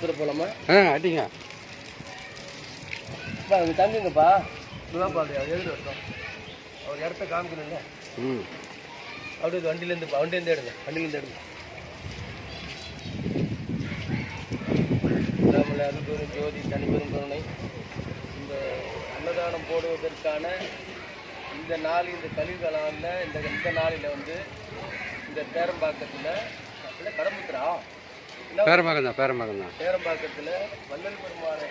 போலாமா? அடிங்க அங்கே தங்குங்கப்பா. இதுவாப்பா எழுதி வரட்டும். அவர் இடத்த காமிக்கணும்ல. அப்படியே வண்டியிலேருந்து எடுங்க. நம்மளை அருள்பெரும் ஜோதி தனிப்பெரும் கருணை இந்த அன்னதானம் போடுவதற்கான இந்த நாள், இந்த கலிகாலம் இந்த நாளில் வந்து இந்த பேரம்பாக்கத்தில் கடம்புத்துறா பேரம்பாக்கத்தில் வள்ளல் பெருமாள்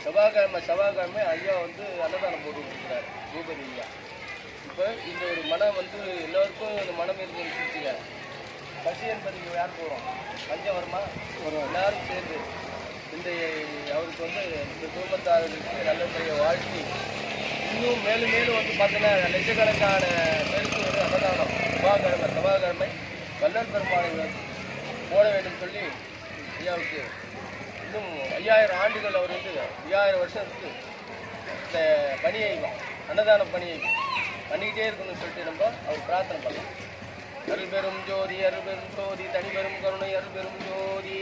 செவ்வாய்க்கிழமை ஐயா வந்து அன்னதானம் போட்டு கொடுக்குறாரு, பூபதி ஐயா. இப்போ இந்த ஒரு மனம் வந்து எல்லோருக்கும் இந்த மனம் இருக்குன்னு பசி என்பது யார் போகிறோம், பஞ்சம் வருமா வரும். எல்லாரும் சேர்ந்து இந்த அவருக்கு வந்து இந்த குடும்பத்தார்களுக்கு நல்ல முறையை வாழ்த்தி இன்னும் மேலும் வந்து பார்த்தீங்கன்னா லட்சக்கணக்கான பேருக்கு வந்து அன்னதானம் செவ்வாய்க்கிழமை வள்ளல் பெருமாளை போட வேண்டும் சொல்லி ஐயாவுக்கு இன்னும் 5000 ஆண்டுகள் அவர் வந்து 5000 வருஷம் இருக்கு இந்த பணியை அன்னதான பணியை பண்ணிக்கிட்டே இருக்கணும்னு சொல்லிட்டு நம்ம அவர் பிரார்த்தனை பண்ணலாம். அருள்பெரும் ஜோதி தனிபெரும் கருணை அருள்பெரும் ஜோதி.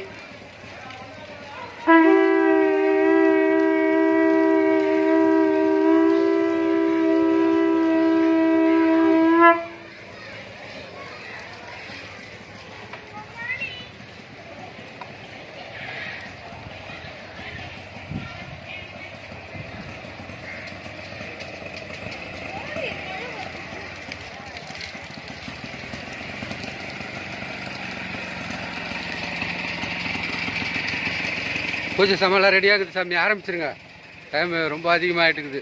பூஜை சாமான்லாம் ரெடியாகுது சாமி, ஆரம்பிச்சிருங்க. டைம் ரொம்ப அதிகமாகிட்டு இருக்குது.